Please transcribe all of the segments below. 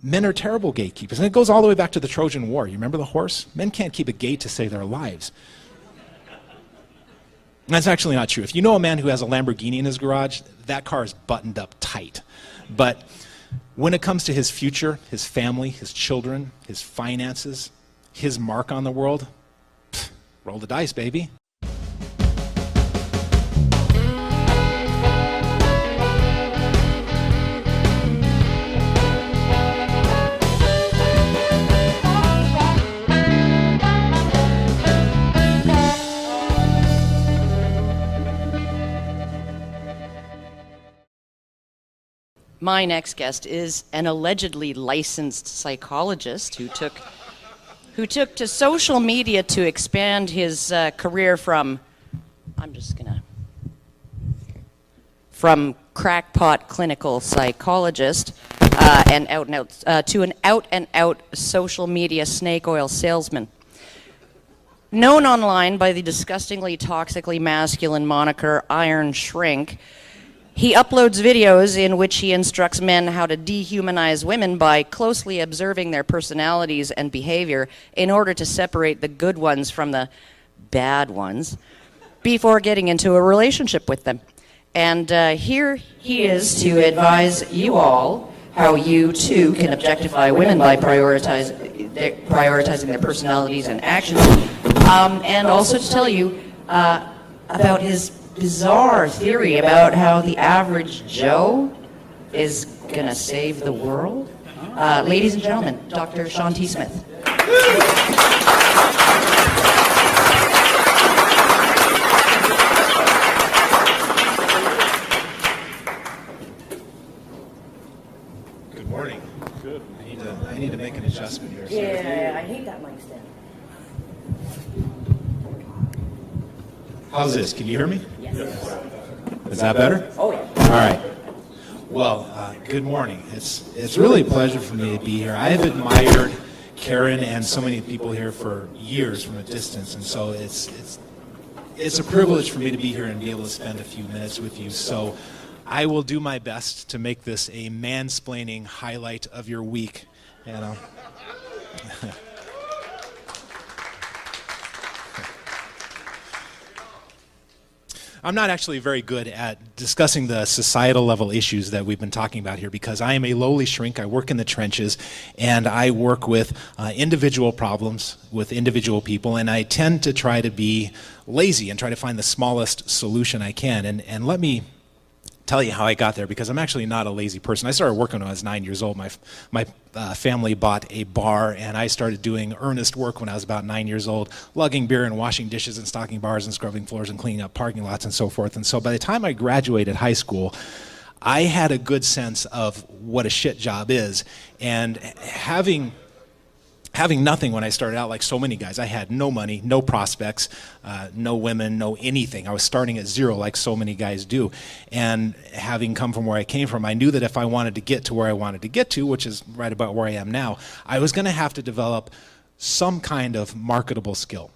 Men are terrible gatekeepers. And it goes all the way back to the Trojan War. You remember the horse? Men can't keep a gate to save their lives. And that's actually not true. If you know a man who has a Lamborghini in his garage, that car is buttoned up tight. But when it comes to his future, his family, his children, his finances, his mark on the world, roll the dice, baby. My next guest is an allegedly licensed psychologist who took to social media to expand his career from crackpot clinical psychologist and out and out to an out and out social media snake oil salesman. Known online by the disgustingly toxically masculine moniker Iron Shrink, he uploads videos in which he instructs men how to dehumanize women by closely observing their personalities and behavior in order to separate the good ones from the bad ones before getting into a relationship with them. And here he is to advise you all how you too can objectify women by prioritizing their personalities and actions, and also to tell you about his bizarre theory about how the average Joe is gonna save the world. Ladies and gentlemen, Dr. Sean T. Smith. Good morning. Good. I need to make an adjustment here. Yeah, I hate that mic stand. How's this? Can you hear me? Yes. Is that better? Oh yeah. All right. Well, good morning. It's really a pleasure for me to be here. I have admired Karen and so many people here for years from a distance, and so it's a privilege for me to be here and be able to spend a few minutes with you. So I will do my best to make this a mansplaining highlight of your week. You know. I'm not actually very good at discussing the societal level issues that we've been talking about here because I am a lowly shrink. I work in the trenches and I work with individual problems with individual people, and I tend to try to be lazy and try to find the smallest solution I can. And let me tell you how I got there, because I'm actually not a lazy person. I started working when I was 9 years old. My family bought a bar, and I started doing earnest work when I was about 9 years old, lugging beer and washing dishes and stocking bars and scrubbing floors and cleaning up parking lots and so forth. And so by the time I graduated high school, I had a good sense of what a shit job is. And having nothing when I started out, like so many guys, I had no money, no prospects, no women, no anything. I was starting at zero like so many guys do. And having come from where I came from, I knew that if I wanted to get to where I wanted to get to, which is right about where I am now, I was going to have to develop some kind of marketable skill.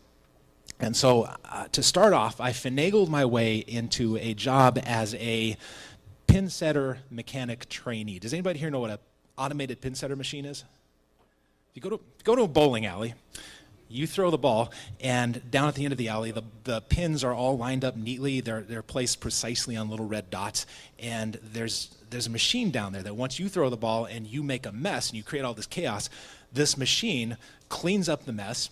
And so to start off, I finagled my way into a job as a pin setter mechanic trainee. Does anybody here know what an automated pin setter machine is? You go to a bowling alley, you throw the ball, and down at the end of the alley, the pins are all lined up neatly. They're placed precisely on little red dots, and there's a machine down there that once you throw the ball and you make a mess and you create all this chaos, this machine cleans up the mess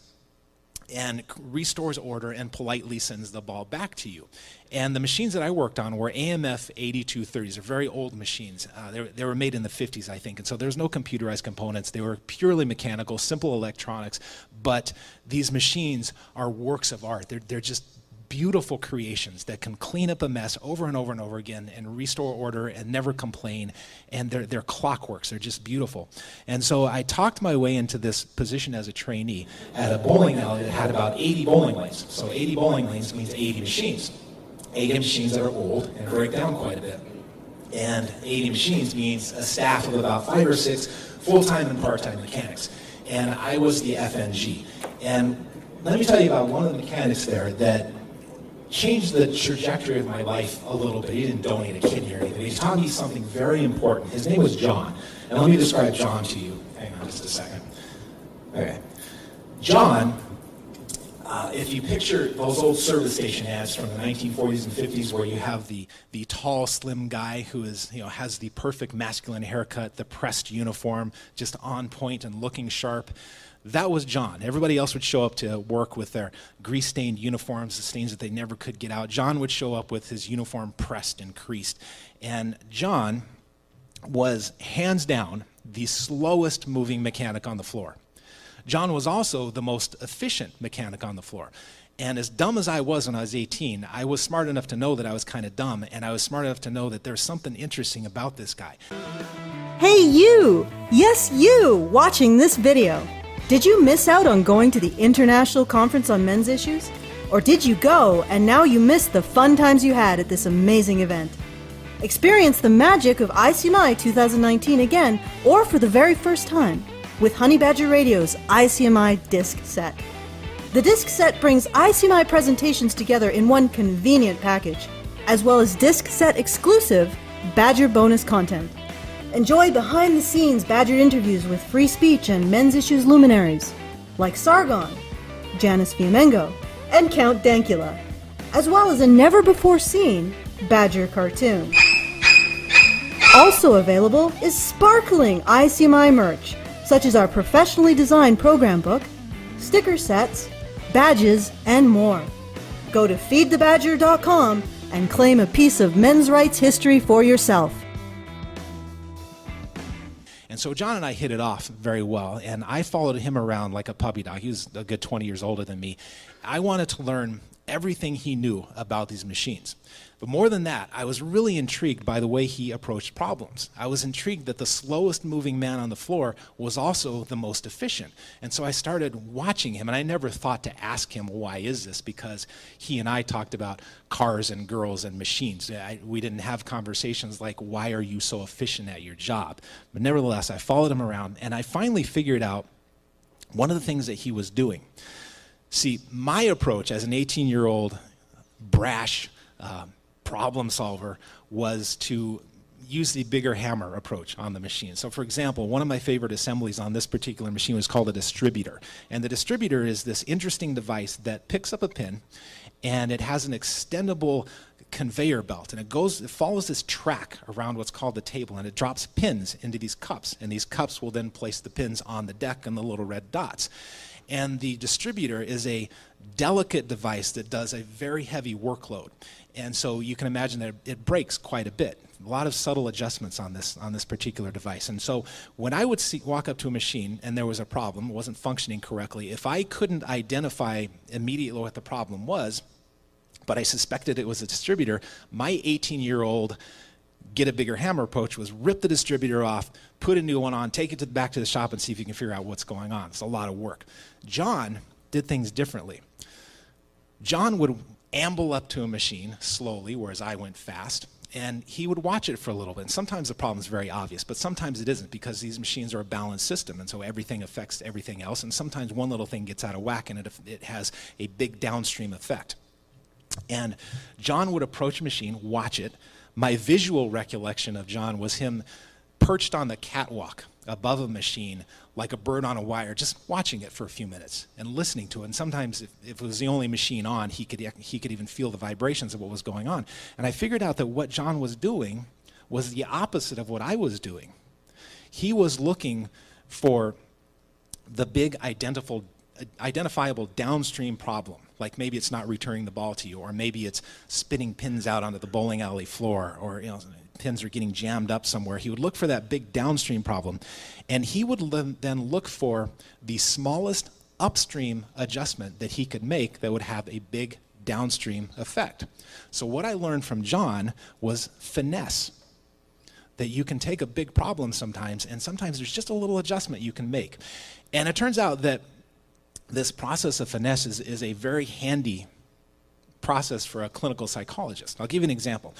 and restores order and politely sends the ball back to you. And the machines that I worked on were AMF 8230s. They're very old machines. They were made in the 50s, I think, and so there's no computerized components. They were purely mechanical, simple electronics, but these machines are works of art. They're just beautiful creations that can clean up a mess over and over and over again and restore order and never complain, and they're clockworks. They're just beautiful. And so I talked my way into this position as a trainee at a bowling alley that had about 80 bowling lanes. So 80 bowling lanes means 80 machines. 80 machines that are old and break down quite a bit. And 80 machines means a staff of about 5 or 6 full-time and part-time mechanics. And I was the FNG. And let me tell you about one of the mechanics there that changed the trajectory of my life a little bit. He didn't donate a kidney or anything. He taught me something very important. His name was John. And let me describe John to you. Hang on just a second. Okay. John, if you picture those old service station ads from the 1940s and 50s where you have the tall, slim guy who is, has the perfect masculine haircut, the pressed uniform, just on point and looking sharp, that was John. Everybody else would show up to work with their grease-stained uniforms, the stains that they never could get out. John would show up with his uniform pressed and creased. And John was, hands down, the slowest moving mechanic on the floor. John was also the most efficient mechanic on the floor. And as dumb as I was when I was 18, I was smart enough to know that I was kind of dumb, and I was smart enough to know that there's something interesting about this guy. Hey you! Yes, you! Watching this video. Did you miss out on going to the International Conference on Men's Issues? Or did you go and now you missed the fun times you had at this amazing event? Experience the magic of ICMI 2019 again, or for the very first time, with Honey Badger Radio's ICMI disc set. The disc set brings ICMI presentations together in one convenient package, as well as disc set exclusive Badger bonus content. Enjoy behind-the-scenes Badger interviews with free speech and men's issues luminaries, like Sargon, Janice Fiamengo, and Count Dankula, as well as a never-before-seen Badger cartoon. Also available is sparkling ICMI merch, such as our professionally designed program book, sticker sets, badges, and more. Go to feedthebadger.com and claim a piece of men's rights history for yourself. And so John and I hit it off very well, and I followed him around like a puppy dog. He was a good 20 years older than me. I wanted to learn everything he knew about these machines. But more than that, I was really intrigued by the way he approached problems. I was intrigued that the slowest moving man on the floor was also the most efficient. And so I started watching him, and I never thought to ask him, why is this? Because he and I talked about cars and girls and machines. We didn't have conversations like, why are you so efficient at your job? But nevertheless, I followed him around, and I finally figured out one of the things that he was doing. See, my approach as an 18-year-old brash problem solver was to use the bigger hammer approach on the machine. So for example, one of my favorite assemblies on this particular machine was called a distributor. And the distributor is this interesting device that picks up a pin, and it has an extendable conveyor belt, and it follows this track around what's called the table, and it drops pins into these cups, and these cups will then place the pins on the deck and the little red dots. And the distributor is a delicate device that does a very heavy workload. And so you can imagine that it breaks quite a bit. A lot of subtle adjustments on this particular device. And so when I would walk up to a machine and there was a problem, it wasn't functioning correctly, if I couldn't identify immediately what the problem was, but I suspected it was a distributor, my 18-year-old get a bigger hammer approach was rip the distributor off, put a new one on, take it back to the shop and see if you can figure out what's going on. It's a lot of work. John did things differently. John would amble up to a machine slowly, whereas I went fast, and he would watch it for a little bit. And sometimes the problem is very obvious, but sometimes it isn't, because these machines are a balanced system, and so everything affects everything else, and sometimes one little thing gets out of whack and it has a big downstream effect. And John would approach a machine, watch it. My visual recollection of John was him perched on the catwalk above a machine like a bird on a wire, just watching it for a few minutes and listening to it. And sometimes if it was the only machine on, he could even feel the vibrations of what was going on. And I figured out that what John was doing was the opposite of what I was doing. He was looking for the big identifiable downstream problem. Like maybe it's not returning the ball to you, or maybe it's spitting pins out onto the bowling alley floor, or pins are getting jammed up somewhere. He would look for that big downstream problem, and he would then look for the smallest upstream adjustment that he could make that would have a big downstream effect. So what I learned from John was finesse. That you can take a big problem sometimes, and sometimes there's just a little adjustment you can make. And it turns out that this process of finesse is a very handy process for a clinical psychologist. I'll give you an example.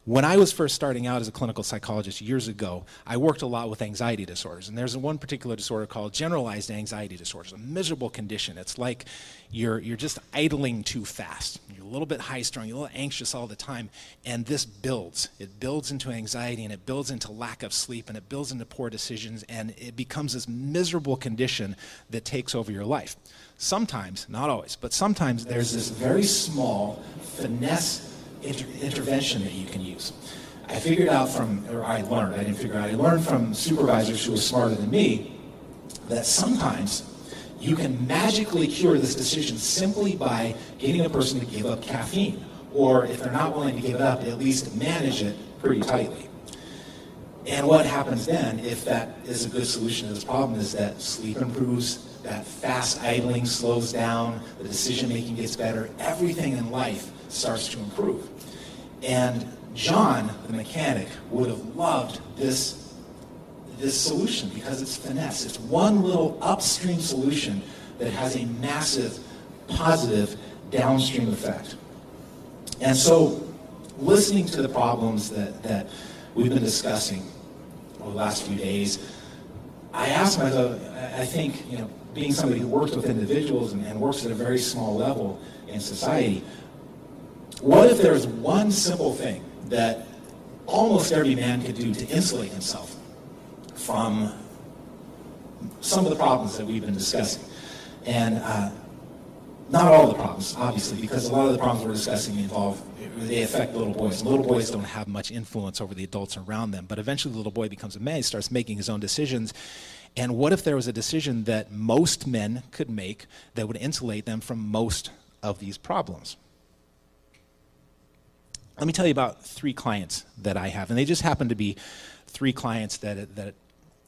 When I was first starting out as a clinical psychologist years ago, I worked a lot with anxiety disorders. And there's one particular disorder called generalized anxiety disorder. It's a miserable condition. It's like you're just idling too fast. You're a little bit high-strung, you're a little anxious all the time, and this builds. It builds into anxiety, and it builds into lack of sleep, and it builds into poor decisions, and it becomes this miserable condition that takes over your life. Sometimes, not always, but sometimes there's this very small finesse intervention that you can use. I figured out I learned from supervisors who were smarter than me that sometimes you can magically cure this decision simply by getting a person to give up caffeine, or if they're not willing to give it up, at least manage it pretty tightly. And what happens then, if that is a good solution to this problem, is that sleep improves, that fast idling slows down, the decision making gets better, everything in life starts to improve. And John, the mechanic, would have loved this solution because it's finesse. It's one little upstream solution that has a massive positive downstream effect. And so, listening to the problems that we've been discussing over the last few days, I asked myself, I think, being somebody who works with individuals and works at a very small level in society, what if there's one simple thing that almost every man could do to insulate himself from some of the problems that we've been discussing? And not all the problems, obviously, because a lot of the problems we're discussing they affect little boys. Little boys don't have much influence over the adults around them, but eventually the little boy becomes a man, he starts making his own decisions. And what if there was a decision that most men could make that would insulate them from most of these problems? Let me tell you about 3 clients that I have, and they just happen to be 3 clients that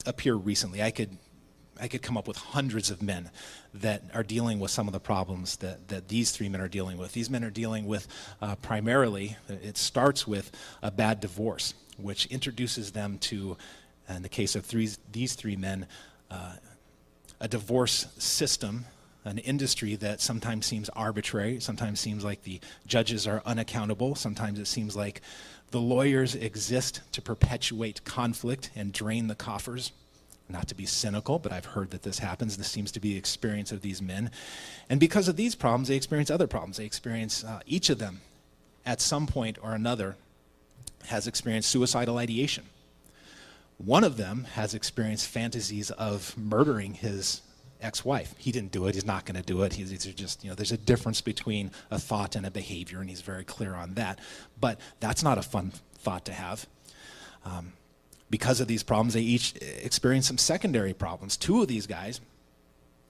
appear recently. I could come up with hundreds of men that are dealing with some of the problems that these 3 men are dealing with. These men are dealing with primarily, it starts with a bad divorce, which introduces them to, in the case of these 3 men, a divorce system, an industry that sometimes seems arbitrary, sometimes seems like the judges are unaccountable, sometimes it seems like the lawyers exist to perpetuate conflict and drain the coffers. Not to be cynical, but I've heard that this happens. This seems to be the experience of these men. And because of these problems, they experience other problems. They experience, each of them, at some point or another, has experienced suicidal ideation. One of them has experienced fantasies of murdering his ex-wife. He didn't do it. He's not going to do it. These are just, there's a difference between a thought and a behavior, and he's very clear on that. But that's not a fun thought to have. Because of these problems, they each experience some secondary problems. 2 of these guys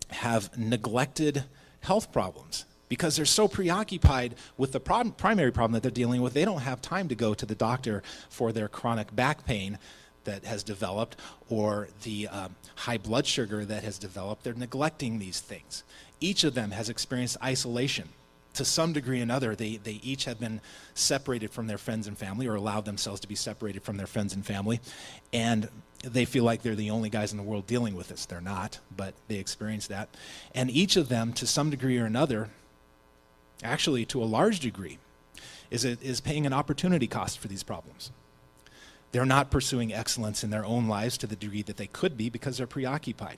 have neglected health problems because they're so preoccupied with the primary problem that they're dealing with. They don't have time to go to the doctor for their chronic back pain that has developed or the high blood sugar that has developed. They're neglecting these things. Each of them has experienced isolation. To some degree or another, they each have been separated from their friends and family, or allowed themselves to be separated from their friends and family, and they feel like they're the only guys in the world dealing with this. They're not, but they experience that. And each of them, to some degree or another, actually to a large degree, is paying an opportunity cost for these problems. They're not pursuing excellence in their own lives to the degree that they could be because they're preoccupied.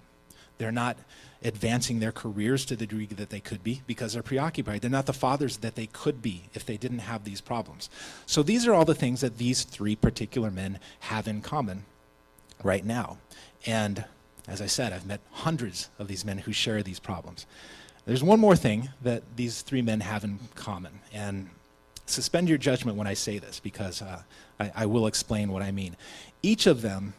They're not advancing their careers to the degree that they could be because they're preoccupied. They're not the fathers that they could be if they didn't have these problems. So these are all the things that these 3 particular men have in common right now. And as I said, I've met hundreds of these men who share these problems. There's one more thing that these 3 men have in common. And suspend your judgment when I say this because I will explain what I mean. Each of them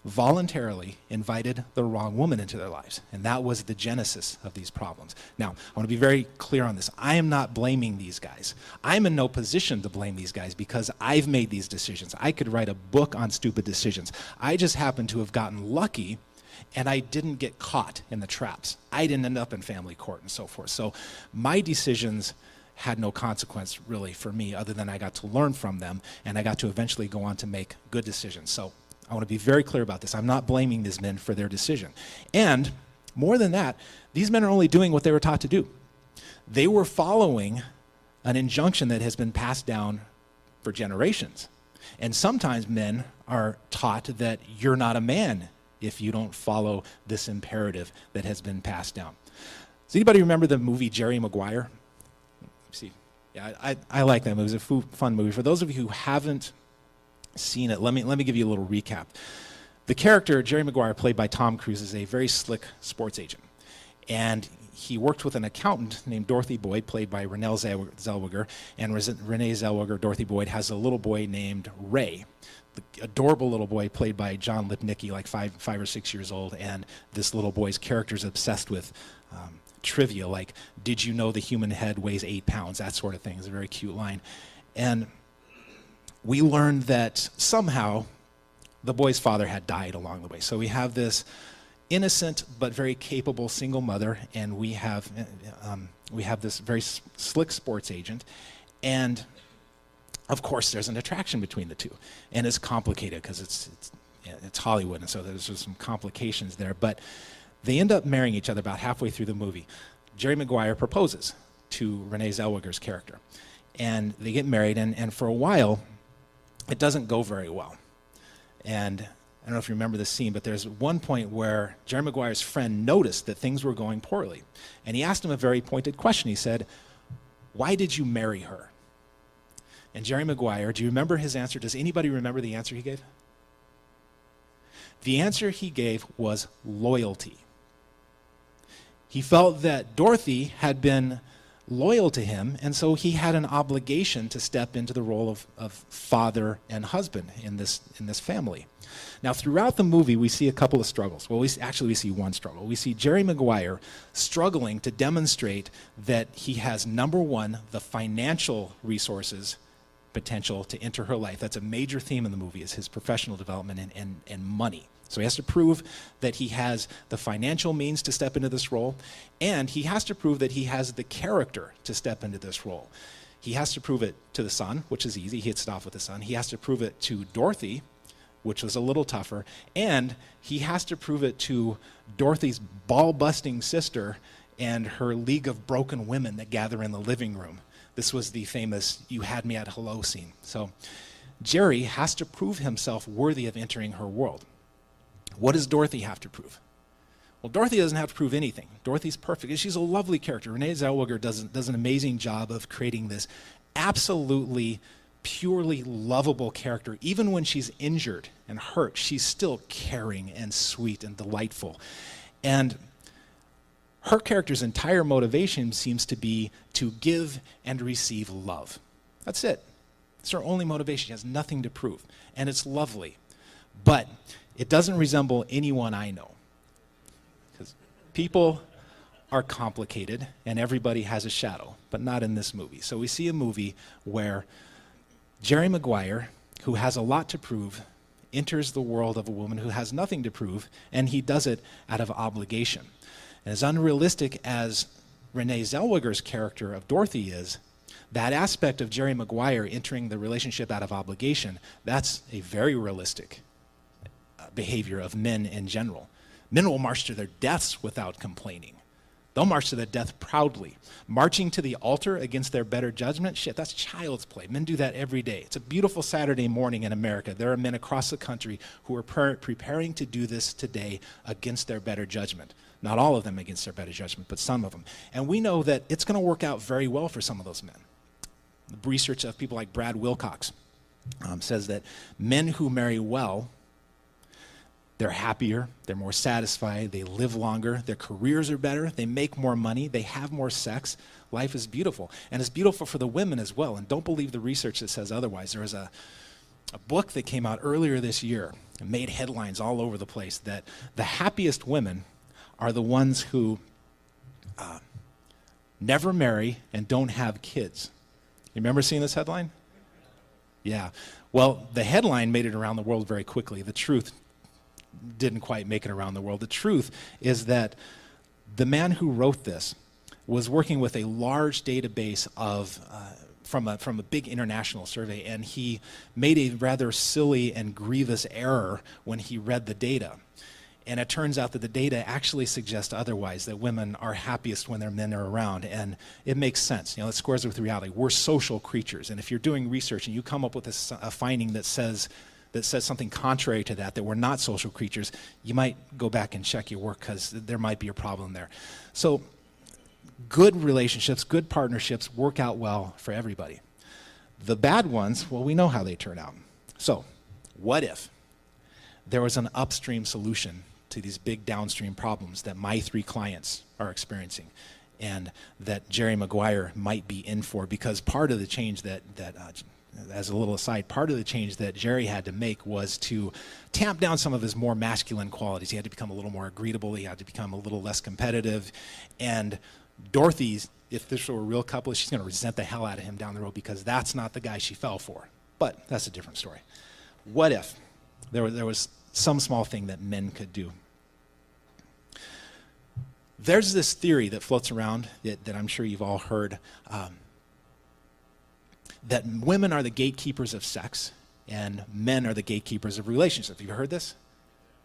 voluntarily invited the wrong woman into their lives. And that was the genesis of these problems. Now, I want to be very clear on this. I am not blaming these guys. I'm in no position to blame these guys because I've made these decisions. I could write a book on stupid decisions. I just happen to have gotten lucky and I didn't get caught in the traps. I didn't end up in family court and so forth. So my decisions had no consequence really for me other than I got to learn from them and I got to eventually go on to make good decisions. So I want to be very clear about this. I'm not blaming these men for their decision. And more than that, these men are only doing what they were taught to do. They were following an injunction that has been passed down for generations. And sometimes men are taught that you're not a man if you don't follow this imperative that has been passed down. Does anybody remember the movie Jerry Maguire? See, yeah, I like that movie. It's a fun movie. For those of you who haven't seen it, let me give you a little recap. The character, Jerry Maguire, played by Tom Cruise, is a very slick sports agent. And he worked with an accountant named Dorothy Boyd, played by Renee Zellweger. And Renee Zellweger, Dorothy Boyd, has a little boy named Ray, the adorable little boy played by John Lipnicki, like five or 6 years old. And this little boy's character is obsessed with trivia, like, did you know the human head weighs 8 pounds? That sort of thing. It's a very cute line. And we learned that somehow the boy's father had died along the way. So we have this innocent but very capable single mother, and we have this very slick sports agent, and of course there's an attraction between the two, and it's complicated because it's Hollywood, and so there's just some complications there. But they end up marrying each other about halfway through the movie. Jerry Maguire proposes to Renee Zellweger's character, and they get married, and for a while it doesn't go very well. And I don't know if you remember this scene, but there's one point where Jerry Maguire's friend noticed that things were going poorly. And he asked him a very pointed question. He said, "Why did you marry her?" And Jerry Maguire, do you remember his answer? Does anybody remember the answer he gave? The answer he gave was loyalty. He felt that Dorothy had been loyal to him, and so he had an obligation to step into the role of father and husband in this family. Now, throughout the movie, we see a couple of struggles. Well, we see one struggle. We see Jerry Maguire struggling to demonstrate that he has, number one, the financial resources potential to enter her life. That's a major theme in the movie, is his professional development and money. So he has to prove that he has the financial means to step into this role, and he has to prove that he has the character to step into this role. He has to prove it to the son, which is easy. He hits it off with the son. He has to prove it to Dorothy, which was a little tougher, and he has to prove it to Dorothy's ball-busting sister and her league of broken women that gather in the living room. This was the famous "you had me at hello" scene. So Jerry has to prove himself worthy of entering her world. What does Dorothy have to prove? Well, Dorothy doesn't have to prove anything. Dorothy's perfect. She's a lovely character. Renee Zellweger does an amazing job of creating this absolutely purely lovable character. Even when she's injured and hurt, she's still caring and sweet and delightful. And her character's entire motivation seems to be to give and receive love. That's it. It's her only motivation. She has nothing to prove. And it's lovely. But it doesn't resemble anyone I know. Because people are complicated and everybody has a shadow, but not in this movie. So we see a movie where Jerry Maguire, who has a lot to prove, enters the world of a woman who has nothing to prove, and he does it out of obligation. And as unrealistic as Renee Zellweger's character of Dorothy is, that aspect of Jerry Maguire entering the relationship out of obligation, that's a very realistic behavior of men in general. Men will march to their deaths without complaining. They'll march to their death proudly. Marching to the altar against their better judgment, shit, that's child's play. Men do that every day. It's a beautiful Saturday morning in America. There are men across the country who are preparing to do this today against their better judgment. Not all of them against their better judgment, but some of them. And we know that it's going to work out very well for some of those men. The research of people like Brad Wilcox says that men who marry well, they're happier, they're more satisfied, they live longer, their careers are better, they make more money, they have more sex. Life is beautiful. And it's beautiful for the women as well. And don't believe the research that says otherwise. There was a book that came out earlier this year and made headlines all over the place that the happiest women are the ones who never marry and don't have kids. You remember seeing this headline? Yeah. Well, the headline made it around the world very quickly. The truth didn't quite make it around the world. The truth is that the man who wrote this was working with a large database of from a big international survey, and he made a rather silly and grievous error when he read the data. And it turns out that the data actually suggests otherwise, that women are happiest when their men are around. And it makes sense. It squares with reality. We're social creatures. And if you're doing research and you come up with a finding that says something contrary to that we're not social creatures, you might go back and check your work, because there might be a problem there. So good relationships, good partnerships work out well for everybody. The bad ones, well, we know how they turn out. So what if there was an upstream solution to these big downstream problems that my 3 clients are experiencing, and that Jerry Maguire might be in for? Because part of the change as a little aside, part of the change that Jerry had to make was to tamp down some of his more masculine qualities. He had to become a little more agreeable. He had to become a little less competitive. And Dorothy, if this were a real couple, she's going to resent the hell out of him down the road, because that's not the guy she fell for. But that's a different story. What if there was some small thing that men could do? There's this theory that floats around that I'm sure you've all heard, that women are the gatekeepers of sex and men are the gatekeepers of relationships. Have you heard this?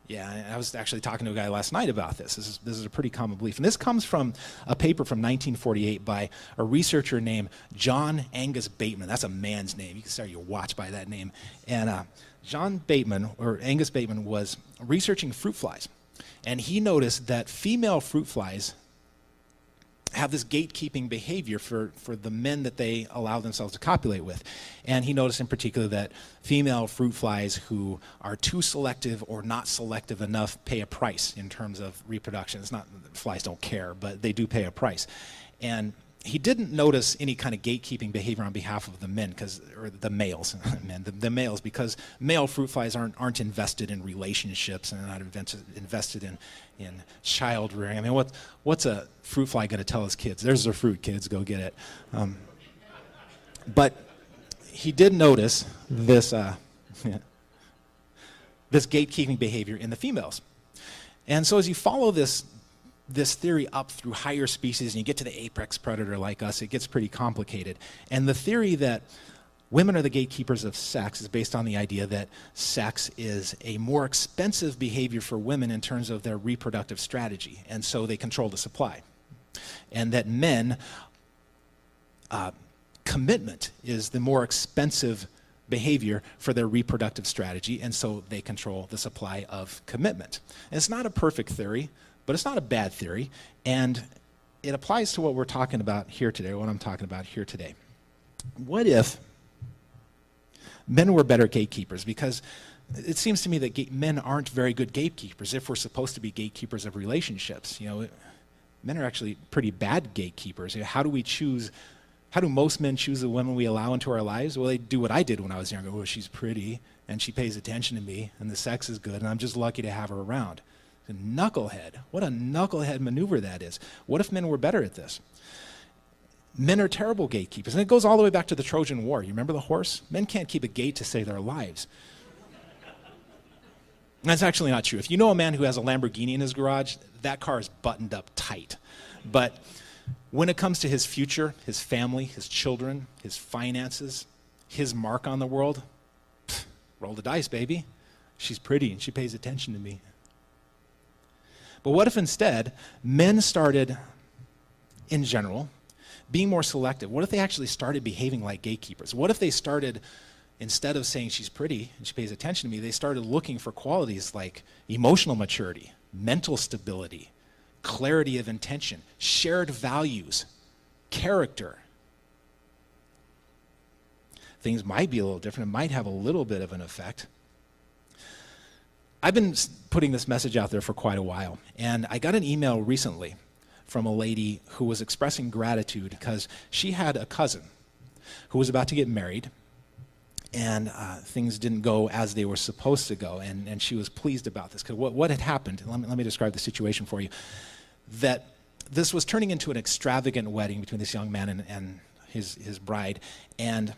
Yeah, I was actually talking to a guy last night about this. This is a pretty common belief. And this comes from a paper from 1948 by a researcher named John Angus Bateman. That's a man's name. You can start your watch by that name. And Angus Bateman was researching fruit flies. And he noticed that female fruit flies have this gatekeeping behavior for the men that they allow themselves to copulate with. And he noticed in particular that female fruit flies who are too selective or not selective enough pay a price in terms of reproduction. It's not that flies don't care, but they do pay a price. And he didn't notice any kind of gatekeeping behavior on behalf of the men, or the males, the males, because male fruit flies aren't invested in relationships, and they're not invested in child rearing. I mean, what's a fruit fly going to tell his kids? There's their fruit, kids, go get it. But he did notice this gatekeeping behavior in the females. And so as you follow this theory up through higher species and you get to the apex predator like us, it gets pretty complicated. And the theory that women are the gatekeepers of sex is based on the idea that sex is a more expensive behavior for women in terms of their reproductive strategy, and so they control the supply. And that men, commitment is the more expensive behavior for their reproductive strategy, and so they control the supply of commitment. And it's not a perfect theory, but it's not a bad theory, and it applies to what we're talking about here today, what I'm talking about here today. What if men were better gatekeepers? Because it seems to me that men aren't very good gatekeepers if we're supposed to be gatekeepers of relationships. Men are actually pretty bad gatekeepers. How do most men choose the women we allow into our lives? Well, they do what I did when I was younger. Oh, she's pretty, and she pays attention to me, and the sex is good, and I'm just lucky to have her around. A knucklehead. What a knucklehead maneuver that is. What if men were better at this? Men are terrible gatekeepers. And it goes all the way back to the Trojan War. You remember the horse? Men can't keep a gate to save their lives. And that's actually not true. If you know a man who has a Lamborghini in his garage, that car is buttoned up tight. But when it comes to his future, his family, his children, his finances, his mark on the world, roll the dice, baby. She's pretty and she pays attention to me. But what if instead men started, in general, being more selective? What if they actually started behaving like gatekeepers? What if they started, instead of saying she's pretty and she pays attention to me, they started looking for qualities like emotional maturity, mental stability, clarity of intention, shared values, character? Things might be a little different. It might have a little bit of an effect. I've been putting this message out there for quite a while, and I got an email recently from a lady who was expressing gratitude because she had a cousin who was about to get married, and things didn't go as they were supposed to go, and she was pleased about this. Because what had happened, let me describe the situation for you, that this was turning into an extravagant wedding between this young man and his bride, and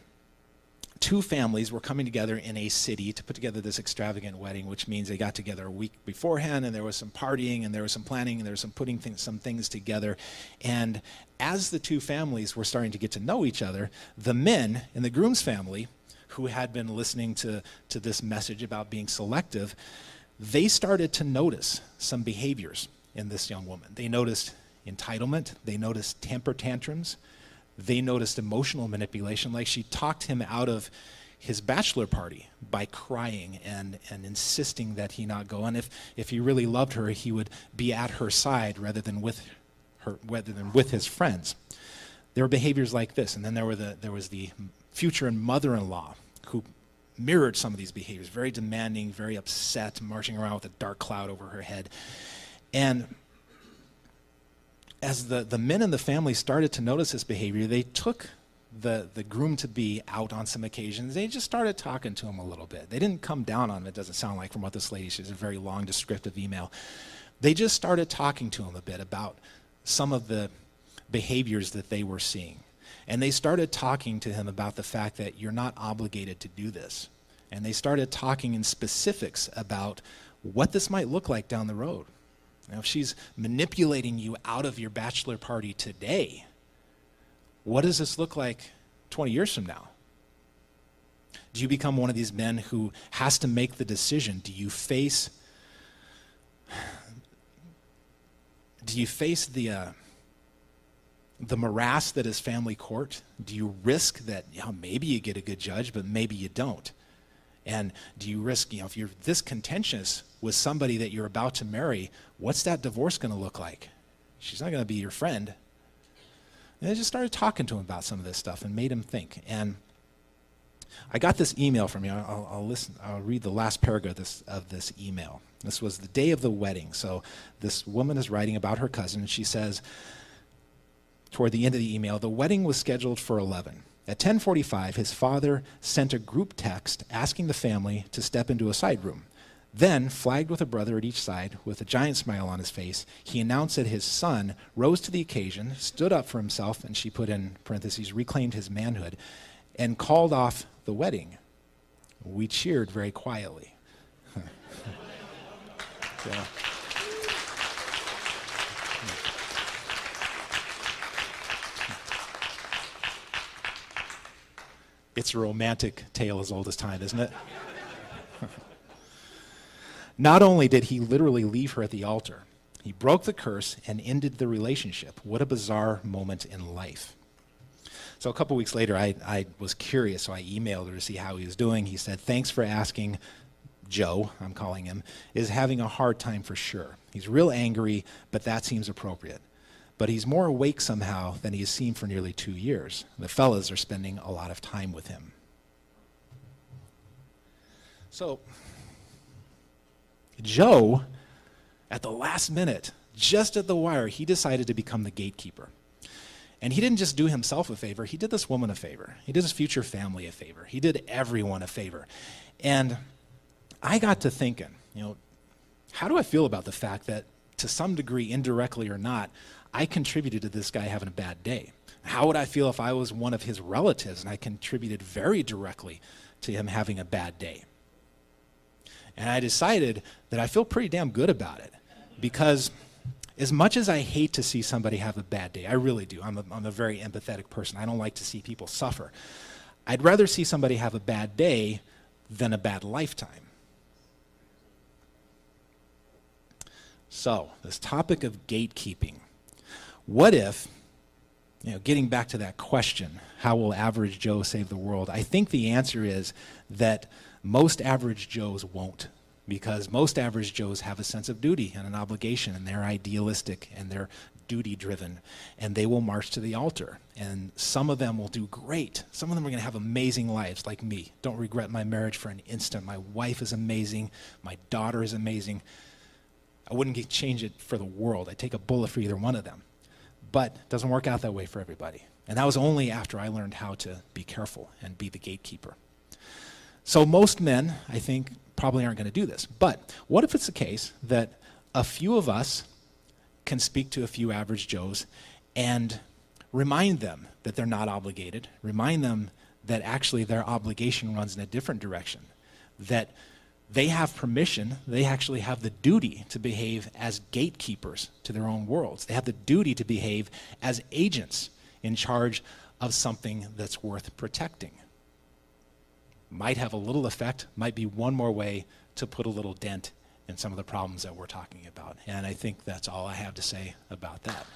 two families were coming together in a city to put together this extravagant wedding, which means they got together a week beforehand, and there was some partying, and there was some planning, and there was some putting some things together. And as the two families were starting to get to know each other, the men in the groom's family, who had been listening to this message about being selective, they started to notice some behaviors in this young woman. They noticed entitlement, they noticed temper tantrums, they noticed emotional manipulation, like she talked him out of his bachelor party by crying and insisting that he not go. And if he really loved her, he would be at her side rather than with his friends. There were behaviors like this. And then there was the future mother-in-law who mirrored some of these behaviors, very demanding, very upset, marching around with a dark cloud over her head. And as the men in the family started to notice this behavior, they took the groom-to-be out on some occasions. They just started talking to him a little bit. They didn't come down on him, it doesn't sound like, from what this lady, she's a very long descriptive email. They just started talking to him a bit about some of the behaviors that they were seeing. And they started talking to him about the fact that you're not obligated to do this. And they started talking in specifics about what this might look like down the road. Now, if she's manipulating you out of your bachelor party today, what does this look like 20 years from now? Do you become one of these men who has to make the decision? Do you face the morass that is family court? Do you risk that, maybe you get a good judge, but maybe you don't? And do you risk, if you're this contentious with somebody that you're about to marry, what's that divorce going to look like? She's not going to be your friend. And I just started talking to him about some of this stuff and made him think. And I got this email from you. I'll read the last paragraph of this email. This was the day of the wedding. So this woman is writing about her cousin, and she says, toward the end of the email, the wedding was scheduled for 11. At 10:45, his father sent a group text asking the family to step into a side room. Then, flagged with a brother at each side, with a giant smile on his face, he announced that his son rose to the occasion, stood up for himself, and she put in parentheses, reclaimed his manhood, and called off the wedding. We cheered very quietly. Yeah. It's a romantic tale as old as time, isn't it? Not only did he literally leave her at the altar, he broke the curse and ended the relationship. What a bizarre moment in life. So a couple weeks later, I was curious, so I emailed her to see how he was doing. He said, thanks for asking. Joe, I'm calling him, is having a hard time for sure. He's real angry, but that seems appropriate. But he's more awake somehow than he has seen for nearly 2 years. The fellas are spending a lot of time with him. So, Joe, at the last minute, just at the wire, he decided to become the gatekeeper. And he didn't just do himself a favor, he did this woman a favor. He did his future family a favor. He did everyone a favor. And I got to thinking, how do I feel about the fact that, to some degree, indirectly or not, I contributed to this guy having a bad day? How would I feel if I was one of his relatives and I contributed very directly to him having a bad day? And I decided that I feel pretty damn good about it, because as much as I hate to see somebody have a bad day, I really do. I'm a very empathetic person. I don't like to see people suffer. I'd rather see somebody have a bad day than a bad lifetime. So, this topic of gatekeeping. What if, getting back to that question, how will average Joe save the world? I think the answer is that most average Joes won't, because most average Joes have a sense of duty and an obligation, and they're idealistic and they're duty-driven, and they will march to the altar. And some of them will do great. Some of them are going to have amazing lives, like me. Don't regret my marriage for an instant. My wife is amazing. My daughter is amazing. I wouldn't change it for the world. I'd take a bullet for either one of them. But it doesn't work out that way for everybody. And that was only after I learned how to be careful and be the gatekeeper. So most men, I think, probably aren't going to do this. But what if it's the case that a few of us can speak to a few average Joes and remind them that they're not obligated, remind them that actually their obligation runs in a different direction, that they have permission, they actually have the duty to behave as gatekeepers to their own worlds. They have the duty to behave as agents in charge of something that's worth protecting. Might have a little effect, might be one more way to put a little dent in some of the problems that we're talking about. And I think that's all I have to say about that.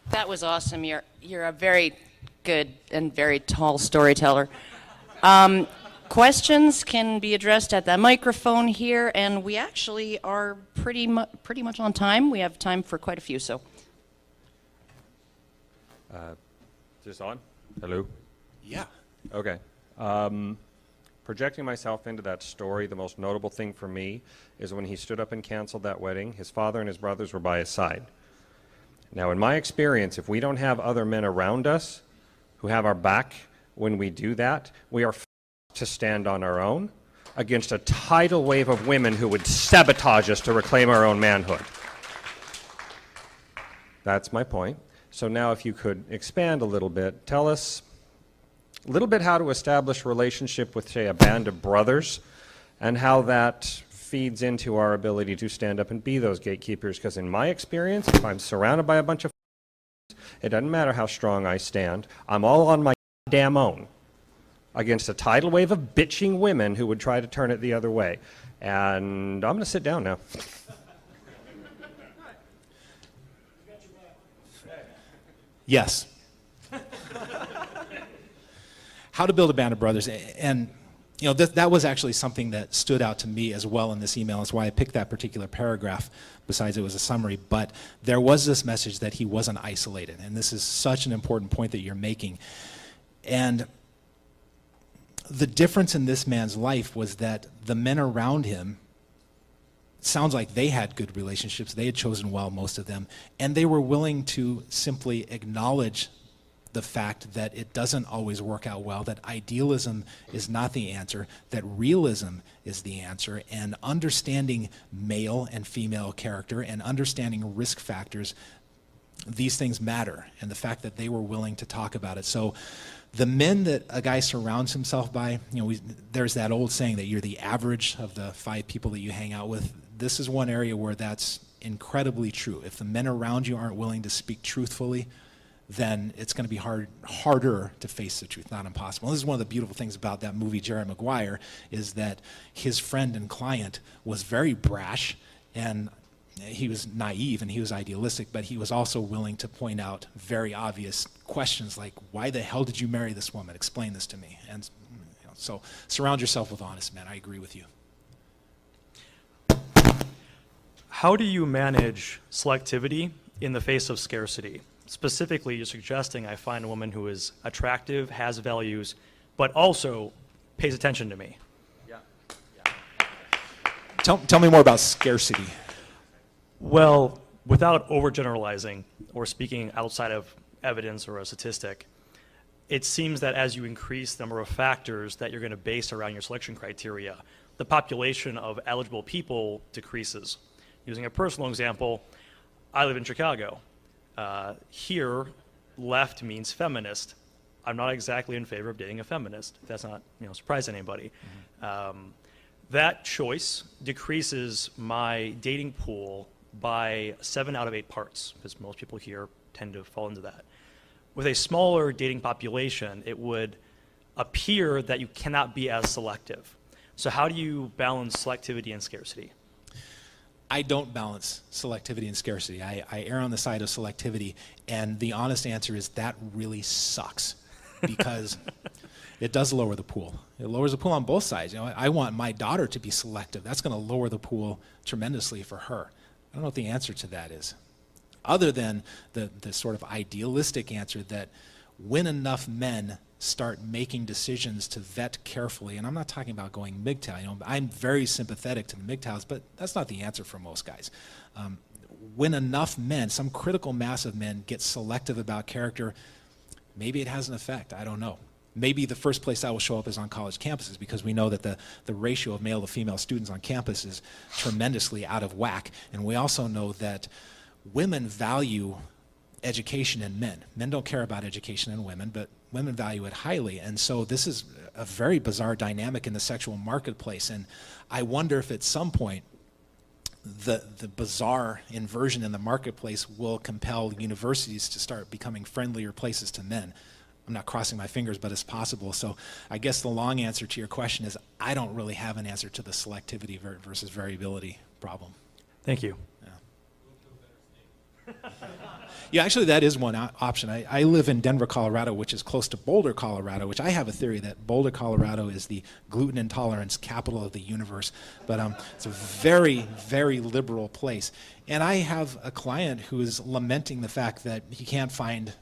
That was awesome. You're a very good and very tall storyteller. Questions can be addressed at that microphone here, and we actually are pretty much on time. We have time for quite a few, so. Is this on? Hello? Yeah. Okay. Projecting myself into that story, the most notable thing for me is when he stood up and canceled that wedding, his father and his brothers were by his side. Now, in my experience, if we don't have other men around us who have our back when we do that, we are to stand on our own against a tidal wave of women who would sabotage us to reclaim our own manhood. That's my point. So now if you could expand a little bit, tell us a little bit how to establish a relationship with, say, a band of brothers, and how that feeds into our ability to stand up and be those gatekeepers. Because in my experience, if I'm surrounded by a bunch of it doesn't matter how strong I stand, I'm all on my damn own against a tidal wave of bitching women who would try to turn it the other way. And I'm going to sit down now. Yes. How to build a band of brothers. And you know, that was actually something that stood out to me as well in this email. That's why I picked that particular paragraph, besides it was a summary. But there was this message that he wasn't isolated. And this is such an important point that you're making. And the difference in this man's life was that the men around him, sounds like they had good relationships. They had chosen well, most of them. And they were willing to simply acknowledge the fact that it doesn't always work out well, that idealism is not the answer, that realism is the answer, and understanding male and female character and understanding risk factors, these things matter, and the fact that they were willing to talk about it. So the men that a guy surrounds himself by, you know, there's that old saying that you're the average of the 5 people that you hang out with. This is one area where that's incredibly true. If the men around you aren't willing to speak truthfully, then it's going to be harder to face the truth, not impossible. This is one of the beautiful things about that movie, Jerry Maguire, is that his friend and client was very brash, and he was naive and he was idealistic, but he was also willing to point out very obvious questions like, why the hell did you marry this woman? Explain this to me. And you know, so surround yourself with honest men. I agree with you. How do you manage selectivity in the face of scarcity? Specifically, you're suggesting I find a woman who is attractive, has values, but also pays attention to me. Yeah. Tell me more about scarcity. Well, without overgeneralizing or speaking outside of evidence or a statistic, it seems that as you increase the number of factors that you're going to base around your selection criteria, the population of eligible people decreases. Using a personal example, I live in Chicago. Here, left means feminist. I'm not exactly in favor of dating a feminist, if that's not surprise anybody. Mm-hmm. That choice decreases my dating pool by 7 out of 8 parts, because most people here tend to fall into that. With a smaller dating population, it would appear that you cannot be as selective. So how do you balance selectivity and scarcity? I don't balance selectivity and scarcity. I err on the side of selectivity, and the honest answer is that really sucks, because it does lower the pool. It lowers the pool on both sides. I want my daughter to be selective. That's going to lower the pool tremendously for her. I don't know what the answer to that is, other than the sort of idealistic answer that when enough men start making decisions to vet carefully, and I'm not talking about going MGTOW. I'm very sympathetic to the MGTOWs, but that's not the answer for most guys. When enough men, some critical mass of men, get selective about character, maybe it has an effect. I don't know. Maybe the first place that will show up is on college campuses, because we know that the ratio of male to female students on campus is tremendously out of whack, and we also know that women value education in men. Men don't care about education in women, but women value it highly. And so this is a very bizarre dynamic in the sexual marketplace. And I wonder if at some point the bizarre inversion in the marketplace will compel universities to start becoming friendlier places to men. I'm not crossing my fingers, but it's possible. So I guess the long answer to your question is I don't really have an answer to the selectivity versus variability problem. Thank you. Yeah, actually, that is one option. I live in Denver, Colorado, which is close to Boulder, Colorado, which I have a theory that Boulder, Colorado is the gluten intolerance capital of the universe. But it's a very, very liberal place. And I have a client who is lamenting the fact that he can't find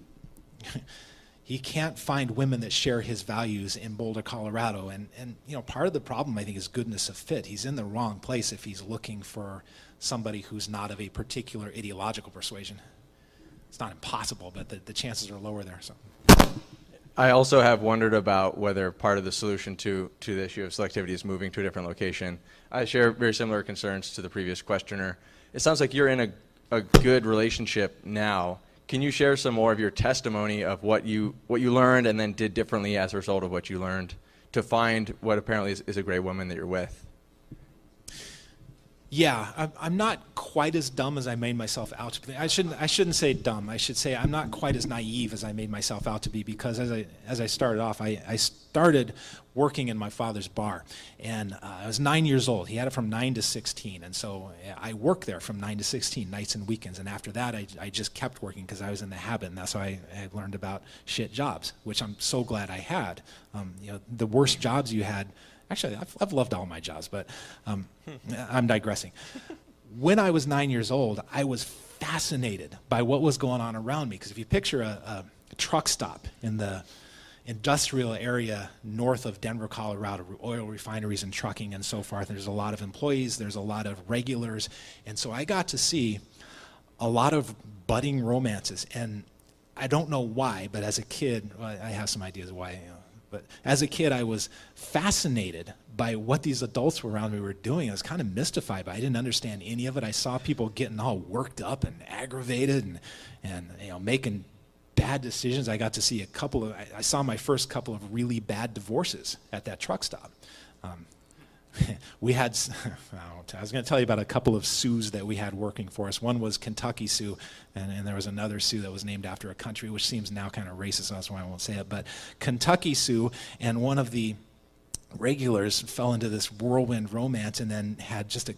women that share his values in Boulder, Colorado. And you know, part of the problem, I think, is goodness of fit. He's in the wrong place if he's looking for somebody who's not of a particular ideological persuasion. It's not impossible, but the chances are lower there. So, I also have wondered about whether part of the solution to the issue of selectivity is moving to a different location. I share very similar concerns to the previous questioner. It sounds like you're in a good relationship now. Can you share some more of your testimony of what you learned and then did differently as a result of what you learned to find what apparently is a great woman that you're with? Yeah, I'm not quite as dumb as I made myself out to be. I shouldn't say dumb. I should say I'm not quite as naive as I made myself out to be, because as I started off, I started working in my father's bar, and I was 9 years old. He had it from 9 to 16, and so I worked there from 9 to 16, nights and weekends. And after that, I just kept working because I was in the habit, and that's how I learned about shit jobs, which I'm so glad I had. You know, the worst jobs you had. Actually, I've loved all my jobs, but I'm digressing. When I was 9 years old, I was fascinated by what was going on around me. Because if you picture a truck stop in the industrial area north of Denver, Colorado, oil refineries and trucking and so forth, there's a lot of employees, there's a lot of regulars. And so I got to see a lot of budding romances. And I don't know why, but as a kid, well, I have some ideas why, you know. But as a kid, I was fascinated by what these adults around me were doing. I was kind of mystified, but I didn't understand any of it. I saw people getting all worked up and aggravated and you know, making bad decisions. I got to see I saw my first couple of really bad divorces at that truck stop. We had, I was going to tell you about a couple of Sues that we had working for us. One was Kentucky Sue, and there was another Sue that was named after a country, which seems now kind of racist, so that's why I won't say it. But Kentucky Sue and one of the regulars fell into this whirlwind romance and then had just a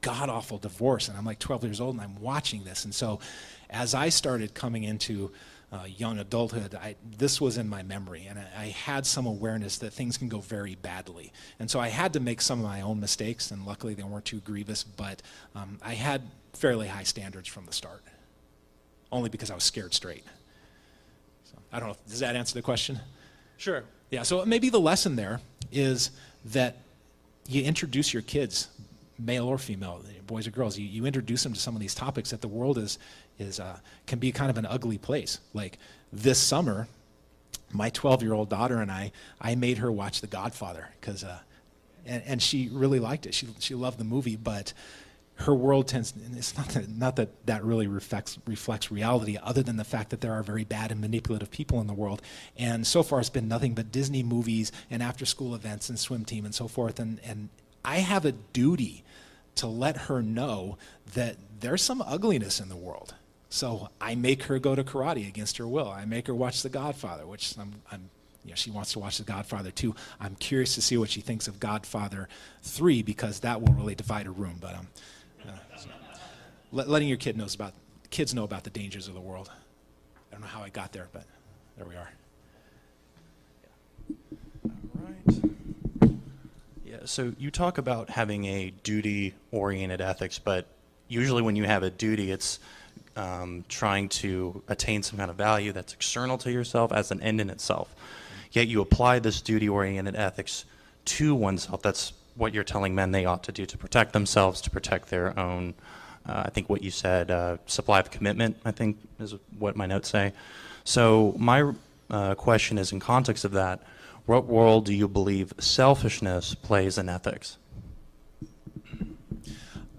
god-awful divorce. And I'm like 12 years old, and I'm watching this. And so as I started coming into young adulthood, this was in my memory, and I had some awareness that things can go very badly. And so I had to make some of my own mistakes, and luckily they weren't too grievous, but I had fairly high standards from the start, only because I was scared straight. So I don't know, does that answer the question? Sure. Yeah, so maybe the lesson there is that you introduce your kids, male or female, boys or girls, you introduce them to some of these topics that the world can be kind of an ugly place. Like this summer, my 12-year-old daughter and I made her watch The Godfather, because and she really liked it. She loved the movie, but her world it's not that really reflects reality, other than the fact that there are very bad and manipulative people in the world. And so far it's been nothing but Disney movies and after-school events and swim team and so forth. And I have a duty to let her know that there's some ugliness in the world. So I make her go to karate against her will. I make her watch The Godfather, which she wants to watch The Godfather 2. I'm curious to see what she thinks of Godfather 3, because that will really divide a room. But so letting your kids know about the dangers of the world. I don't know how I got there, but there we are. All right. Yeah, so you talk about having a duty-oriented ethics, but usually when you have a duty, it's trying to attain some kind of value that's external to yourself as an end in itself. Yet you apply this duty-oriented ethics to oneself. That's what you're telling men they ought to do to protect themselves, to protect their own, I think what you said, supply of commitment, I think is what my notes say. So my question is, in context of that, what role do you believe selfishness plays in ethics?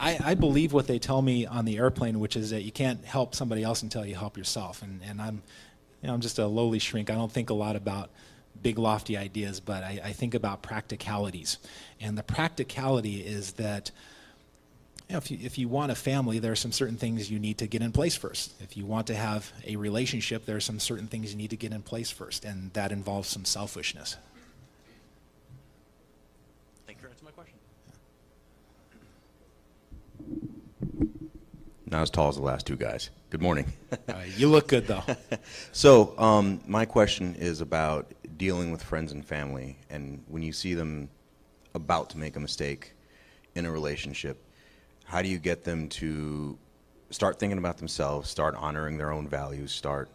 I believe what they tell me on the airplane, which is that you can't help somebody else until you help yourself. And I'm just a lowly shrink. I don't think a lot about big lofty ideas, but I think about practicalities. And the practicality is that if you want a family, there are some certain things you need to get in place first. If you want to have a relationship, there are some certain things you need to get in place first, and that involves some selfishness. Thank you for answering my question. Not as tall as the last two guys. Good morning. You look good, though. So my question is about dealing with friends and family, and when you see them about to make a mistake in a relationship, how do you get them to start thinking about themselves, start honoring their own values, start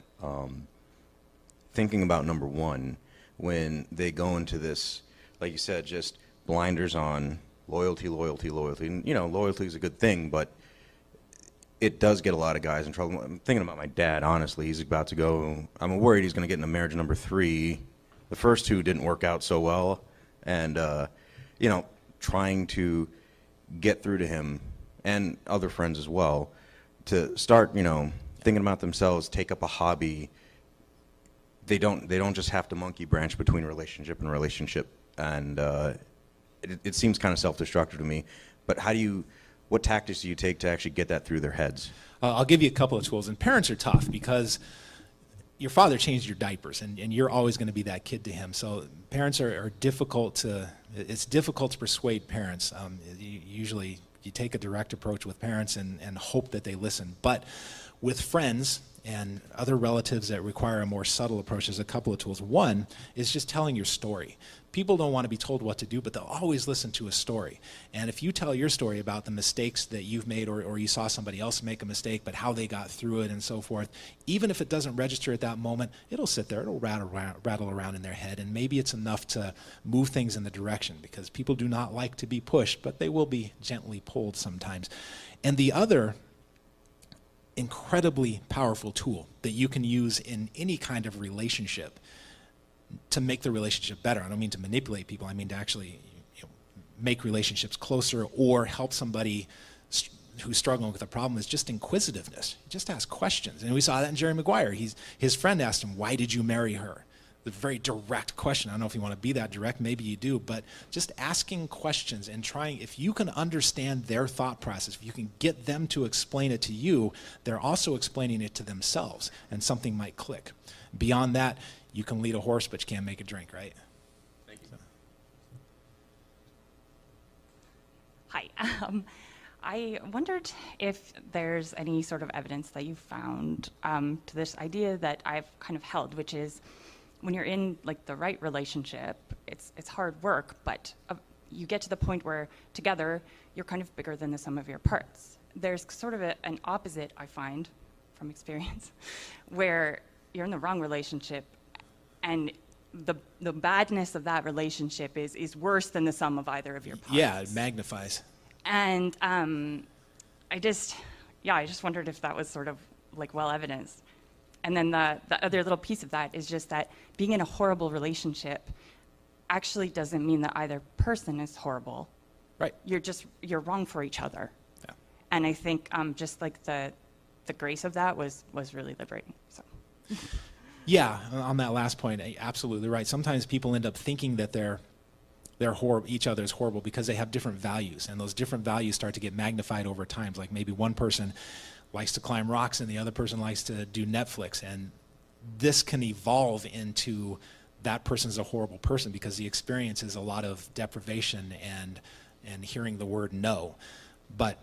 thinking about number one when they go into this, like you said, just blinders on, loyalty, loyalty, loyalty. And, loyalty is a good thing, but it does get a lot of guys in trouble. I'm thinking about my dad, honestly. He's about to go, I'm worried he's going to get into marriage number 3. The first 2 didn't work out so well. And, trying to get through to him and other friends as well to start, thinking about themselves, take up a hobby. They don't just have to monkey branch between relationship and relationship. And it seems kind of self-destructive to me. But what tactics do you take to actually get that through their heads? I'll give you a couple of tools. And parents are tough because your father changed your diapers, and you're always going to be that kid to him. So parents are difficult to, it's difficult to persuade parents. Usually you take a direct approach with parents and hope that they listen. But with friends and other relatives that require a more subtle approach, there's a couple of tools. One is just telling your story. People don't want to be told what to do, but they'll always listen to a story. And if you tell your story about the mistakes that you've made, or you saw somebody else make a mistake, but how they got through it and so forth, even if it doesn't register at that moment, it'll sit there, it'll rattle around in their head, and maybe it's enough to move things in the direction, because people do not like to be pushed, but they will be gently pulled sometimes. And the other incredibly powerful tool that you can use in any kind of relationship to make the relationship better. I don't mean to manipulate people. I mean to actually make relationships closer or help somebody who's struggling with a problem is just inquisitiveness. Just ask questions. And we saw that in Jerry Maguire. His friend asked him, "Why did you marry her?" The very direct question. I don't know if you want to be that direct. Maybe you do. But just asking questions and trying, if you can understand their thought process, if you can get them to explain it to you, they're also explaining it to themselves, and something might click. Beyond that, you can lead a horse, but you can't make it drink, right? Thank you. Hi. I wondered if there's any sort of evidence that you found to this idea that I've kind of held, which is when you're in like the right relationship, it's hard work, but you get to the point where together you're kind of bigger than the sum of your parts. There's sort of an opposite, I find, from experience, where you're in the wrong relationship and the badness of that relationship is worse than the sum of either of your parts. Yeah, it magnifies. And I just wondered if that was sort of like well evidenced. And then the other little piece of that is just that being in a horrible relationship actually doesn't mean that either person is horrible. Right. You're wrong for each other. Yeah. And I think just like the grace of that was really liberating. So. Yeah, on that last point, absolutely right. Sometimes people end up thinking that they're horrible, each other is horrible because they have different values, and those different values start to get magnified over time. Like maybe one person likes to climb rocks and the other person likes to do Netflix, and this can evolve into that person's a horrible person because the experience is a lot of deprivation and hearing the word no. But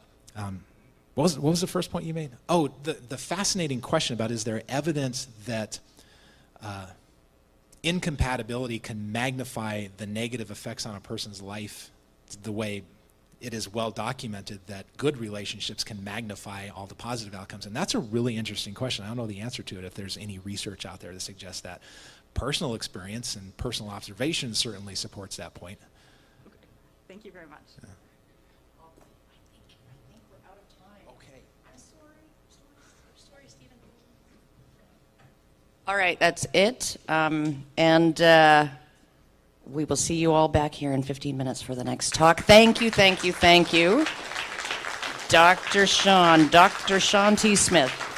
what was the first point you made? Oh, the fascinating question about, is there evidence that incompatibility can magnify the negative effects on a person's life the way it is well documented that good relationships can magnify all the positive outcomes? And that's a really interesting question. I don't know the answer to it, if there's any research out there to suggest that. Personal experience and personal observation certainly supports that point. Okay. Thank you very much. Yeah. I think we're out of time. Okay. I'm sorry, Stephen. All right, that's it. And we will see you all back here in 15 minutes for the next talk. Thank you, thank you, thank you. Dr. Sean T. Smith.